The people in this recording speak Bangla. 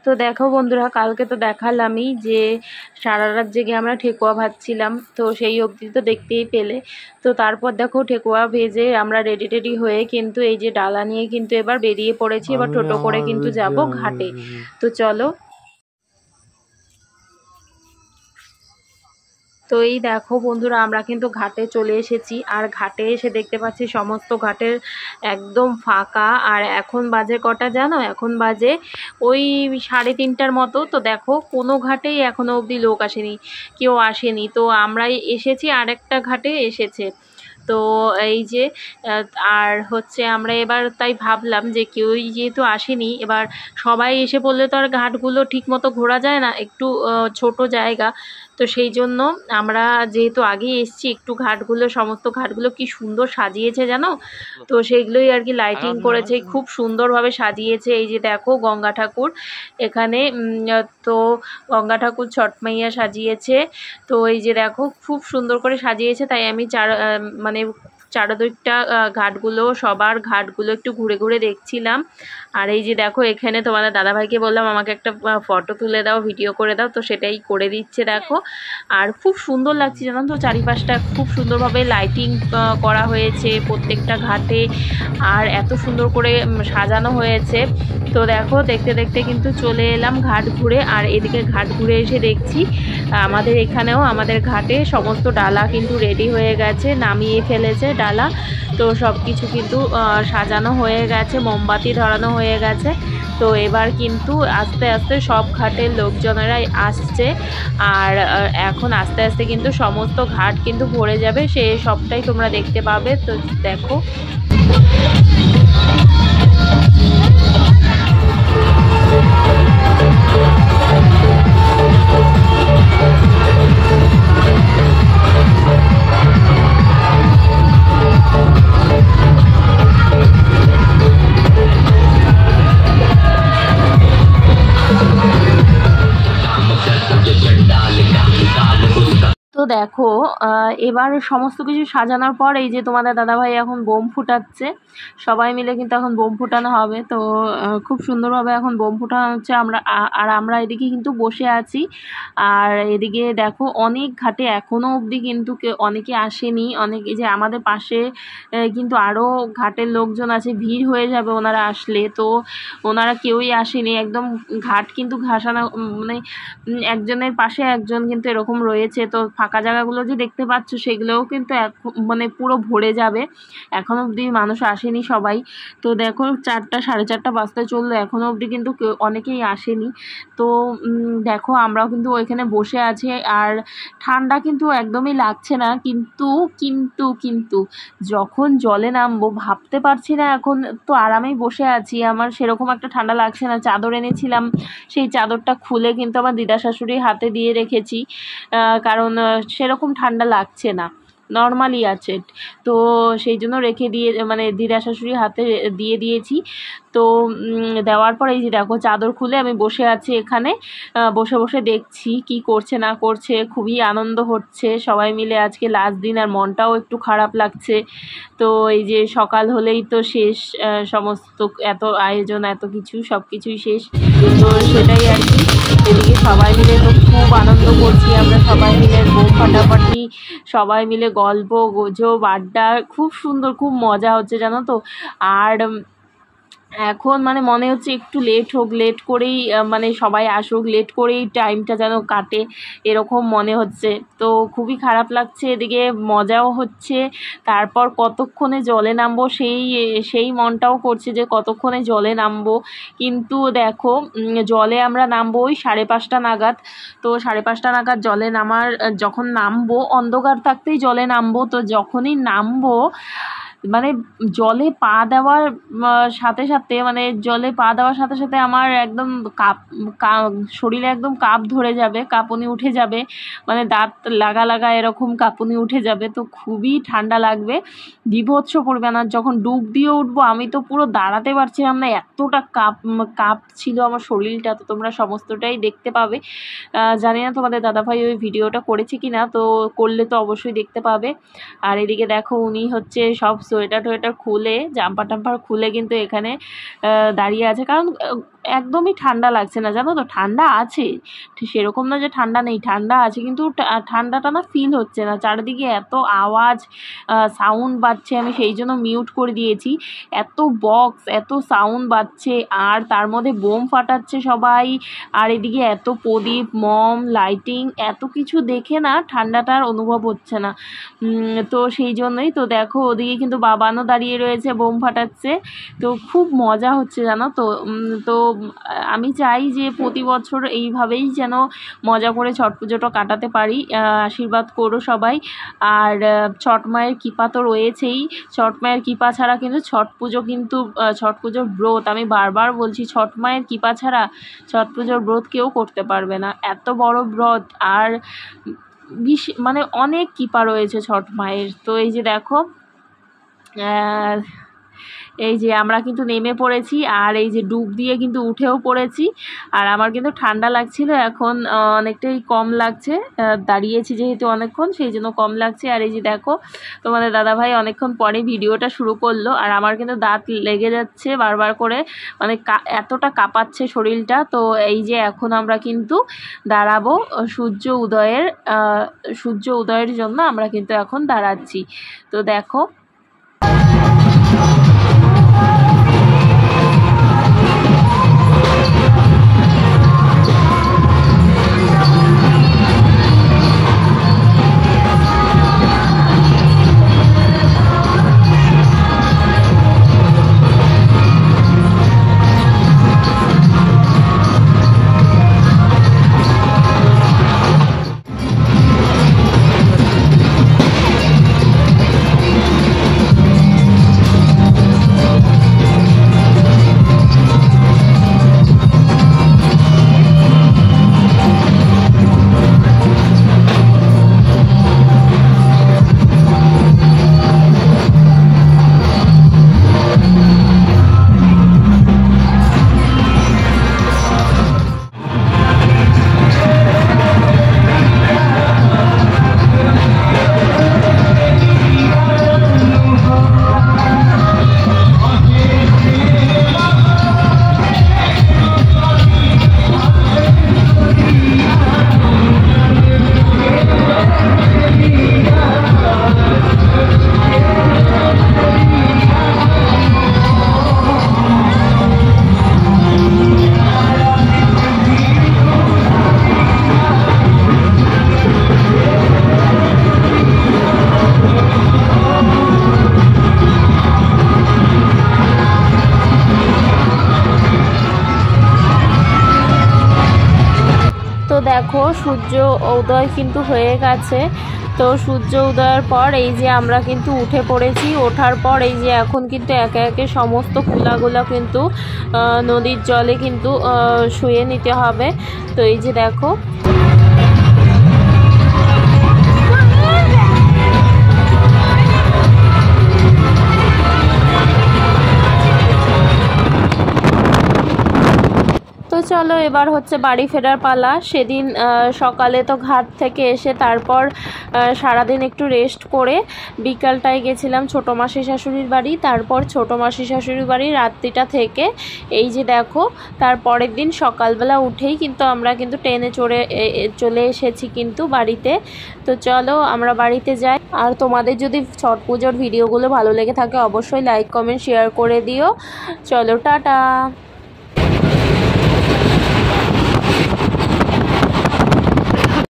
তো দেখো বন্ধুরা, কালকে তো দেখালামই যে সারা রাত জেগে আমরা ঠেকুয়া ভাজছিলাম, তো সেই অবধি তো দেখতেই পেলে। তো তারপর দেখো ঠেকুয়া ভেজে আমরা রেডি টেডি হয়ে কিন্তু এই যে ডালা নিয়ে কিন্তু এবার বেরিয়ে পড়েছি। এবার টোটো করে কিন্তু যাব ঘাটে। তো চলো। তো এই দেখো বন্ধুরা, আমরা কিন্তু ঘাটে চলে এসেছি। আর ঘাটে এসে দেখতে পাচ্ছি সমস্ত ঘাটের একদম ফাঁকা। আর এখন বাজে কটা জানো? এখন বাজে ওই 3:30টার মতো। তো দেখো কোনো ঘাটেই এখনো অবধি লোক আসেনি, কেউ আসেনি। তো আমরাই এসেছি, আরেকটা ঘাটে এসেছে। তো এই যে আর হচ্ছে আমরা এবার তাই ভাবলাম যে কেউই যেহেতু আসেনি, এবার সবাই এসে পড়লে তো আর ঘাটগুলো ঠিক মতো ঘোরা যায় না, একটু ছোট জায়গা। তো সেই জন্য আমরা যেহেতু আগেই এসছি, একটু ঘাটগুলো, সমস্ত ঘাটগুলো কি সুন্দর সাজিয়েছে জানো? তো সেইগুলোই আর কি লাইটিং করেছে, খুব সুন্দরভাবে সাজিয়েছে। এই যে দেখো গঙ্গা ঠাকুর এখানে, তো গঙ্গা ঠাকুর ছট মাইয়া সাজিয়েছে। তো এই যে দেখো খুব সুন্দর করে সাজিয়েছে। তাই আমি মানে চারদিকটা ঘাটগুলো, সবার ঘাটগুলো একটু ঘুরে ঘুরে দেখছিলাম। আর এই যে দেখো এখানে তোমাদের দাদাভাইকে বললাম আমাকে একটা ফটো তুলে দাও, ভিডিও করে দাও, তো সেটাই করে দিচ্ছে দেখো। আর খুব সুন্দর লাগছে জানো তো, চারিপাশটা খুব সুন্দরভাবে লাইটিং করা হয়েছে প্রত্যেকটা ঘাটে। আর এত সুন্দর করে সাজানো হয়েছে। তো দেখো দেখতে দেখতে কিন্তু চলে এলাম ঘাট ঘুরে। আর এদিকে ঘাট ঘুরে এসে দেখছি আমাদের এখানেও, আমাদের ঘাটে সমস্ত ডালা কিন্তু রেডি হয়ে গেছে, নামিয়ে ফেলেছে ডালা। তো সব কিছু কিন্তু সাজানো হয়ে গেছে, মোমবাতি ধরানো হয়ে গেছে। তো এবার কিন্তু আস্তে আস্তে সব ঘাটের লোকজনেরাই আসছে। আর এখন আস্তে আস্তে কিন্তু সমস্ত ঘাট কিন্তু ভরে যাবে, সে সবটাই তোমরা দেখতে পাবে। তো দেখো তো দেখো এবার সমস্ত কিছু সাজানোর পর এই যে তোমাদের দাদাভাই এখন বোম ফুটাচ্ছে। সবাই মিলে কিন্তু এখন বোম ফুটানো হবে। তো খুব সুন্দরভাবে এখন বোম ফুটানো হচ্ছে। আর আমরা এদিকে কিন্তু বসে আছি। আর এদিকে দেখো অনেক ঘাটে এখনও অবধি কিন্তু অনেকে আসেনি। অনেকে যে আমাদের পাশে কিন্তু আরও ঘাটের লোকজন আছে, ভিড় হয়ে যাবে ওনারা আসলে। তো ওনারা কেউই আসেনি, একদম ঘাট কিন্তু ঘাসানো, মানে একজনের পাশে একজন কিন্তু এরকম রয়েছে। তো ফাঁকা জায়গাগুলো যে দেখতে পাচ্ছ সেগুলোও কিন্তু মানে পুরো ভরে যাবে। এখনও অবধি মানুষ আসেনি সবাই। তো দেখো 4টা 4:30 বাজতে চললো, এখনও অবধি কিন্তু অনেকেই আসেনি। তো দেখো আমরাও কিন্তু ওইখানে বসে আছি। আর ঠান্ডা কিন্তু একদমই লাগছে না, কিন্তু কিন্তু কিন্তু যখন জলে নামবো ভাবতে পারছি না। এখন তো আরামেই বসে আছি, আমার সেরকম একটা ঠান্ডা লাগছে না। চাদর এনেছিলাম, সেই চাদরটা খুলে কিন্তু আমার দিদা শাশুড়ির হাতে দিয়ে রেখেছি, কারণ সেরকম ঠান্ডা লাগছে না, নর্মালি আছে। তো সেই জন্য রেখে দিয়ে, মানে দিদা শাশুড়ির হাতে দিয়ে দিয়েছি। তো দেওয়ার পর এই যে দেখো চাদর খুলে আমি বসে আছি এখানে, বসে বসে দেখছি কি করছে না করছে। খুবই আনন্দ হচ্ছে, সবাই মিলে আজকে লাস্ট দিন, আর মনটাও একটু খারাপ লাগছে। তো এই যে সকাল হলেই তো শেষ, সমস্ত এত আয়োজন, এত কিছু সব কিছুই শেষ। তো সেটাই আর কি। এদিকে সবাই মিলে তো খুব আনন্দ করছি আমরা, সবাই মিলে বোম ফাটাফাটি, সবাই মিলে গল্প গুজব আড্ডা, খুব সুন্দর, খুব মজা হচ্ছে জানো তো। আর এখন মানে মনে হচ্ছে একটু লেট হোক, লেট করেই মানে সবাই আসুক, লেট করেই টাইমটা যেন কাটে, এরকম মনে হচ্ছে। তো খুবই খারাপ লাগছে, এদিকে মজাও হচ্ছে। তারপর কতক্ষণে জলে নামবো সেই মনটাও করছে যে কতক্ষণে জলে নামবো। কিন্তু দেখো জলে আমরা নামবো ওই 5:30 নাগাদ। তো 5:30 নাগাদ জলে যখন নামবো, অন্ধকার থাকতেই জলে নামবো। তো যখনই নামবো মানে জলে পা দেওয়ার সাথে সাথে, মানে জলে পা দেওয়ার সাথে সাথে আমার একদম শরীরে একদম কাঁপ ধরে যাবে, কাঁপুনি উঠে যাবে, মানে দাঁত লাগা লাগা এরকম কাঁপুনি উঠে যাবে। তো খুবই ঠান্ডা লাগবে, বীভৎস পড়বে না। যখন ডুব দিয়ে উঠবো আমি তো পুরো দাঁড়াতে পারছিলাম না, এতটা কাঁপ ছিল আমার শরীরটা। তো তোমরা সমস্তটাই দেখতে পাবে। জানি না তোমাদের দাদাভাই ওই ভিডিওটা করেছে কি না, তো করলে তো অবশ্যই দেখতে পাবে। আর এদিকে দেখো উনি হচ্ছে সব সোয়েটার টোয়েটার খুলে, জাম্পার টাম্পার খুলে কিন্তু এখানে দাঁড়িয়ে আছে। কারণ একদমই ঠান্ডা লাগছে না, জানো তো। ঠান্ডা আছে, সেরকম না যে ঠান্ডা নেই, ঠান্ডা আছে, কিন্তু ঠান্ডাটা না ফিল হচ্ছে না। চারিদিকে এত আওয়াজ, সাউন্ড বাজছে, আমি সেই জন্য মিউট করে দিয়েছি। এত বক্স, এত সাউন্ড বাজছে, আর তার মধ্যে বোম ফাটাচ্ছে সবাই, আর এদিকে এত প্রদীপ, মম, লাইটিং, এত কিছু দেখে না ঠান্ডাটার অনুভব হচ্ছে না। তো সেই জন্যই তো দেখো ওদিকে কিন্তু বাবানও দাঁড়িয়ে রয়েছে, বোম ফাটাচ্ছে। তো খুব মজা হচ্ছে, জানো তো। তো আমি চাই যে প্রতি বছর এইভাবেই যেন মজা করে ছট পুজোটা কাটাতে পারি। আশীর্বাদ করো সবাই। আর ছট মায়ের কৃপা তো রয়েছেই, ছট মায়ের কৃপা ছাড়া কিন্তু ছট পুজোর ব্রত, আমি বারবার বলছি, ছট মায়ের কৃপা ছাড়া ছট পুজোর ব্রত কেউ করতে পারবে না। এত বড় ব্রত, আর মানে অনেক কৃপা রয়েছে ছট মায়ের। তো এই যে দেখো, এই যে আমরা কিন্তু নেমে পড়েছি, আর এই যে ডুব দিয়ে কিন্তু উঠেও পড়েছি। আর আমার কিন্তু ঠান্ডা লাগছিল, এখন অনেকটাই কম লাগছে, দাঁড়িয়েছি যেহেতু অনেকক্ষণ, সেই জন্য কম লাগছে। আর এই যে দেখো, তোমাদের দাদাভাই অনেকক্ষণ পরে ভিডিওটা শুরু করলো, আর আমার কিন্তু দাঁত লেগে যাচ্ছে বারবার করে, মানে এতটা কাঁপাচ্ছে শরীরটা। তো এই যে এখন আমরা কিন্তু দাঁড়াবো সূর্য উদয়ের জন্য আমরা কিন্তু এখন দাঁড়াচ্ছি। তো দেখো, দেখো সূর্য উদয় কিন্তু হয়ে গেছে। তো সূর্য উদয়ের পর এই যে আমরা কিন্তু উঠে পড়েছি। ওঠার পর এই যে এখন কিন্তু একে একে সমস্ত কুলাগুলো কিন্তু নদীর জলে কিন্তু শুয়ে নিতে হবে। তো এই যে দেখো, চলো এবার হচ্ছে বাড়ি ফেরার পালা। সেদিন সকালে তো ঘাট থেকে এসে তারপর সারাদিন একটু রেস্ট করে বিকালটায় গেছিলাম ছোটো মাসি শাশুড়ির বাড়ি। তারপর ছোটো মাসি শাশুড়ির বাড়ি রাত্রিটা থেকে এই যে দেখো তার পরের দিন সকালবেলা উঠেই কিন্তু আমরা কিন্তু ট্রেনে চলে এসেছি কিন্তু বাড়িতে। তো চলো আমরা বাড়িতে যাই। আর তোমাদের যদি ছট পুজোর ভিডিওগুলো ভালো লেগে থাকে অবশ্যই লাইক কমেন্ট শেয়ার করে দিও। চলো টাটা।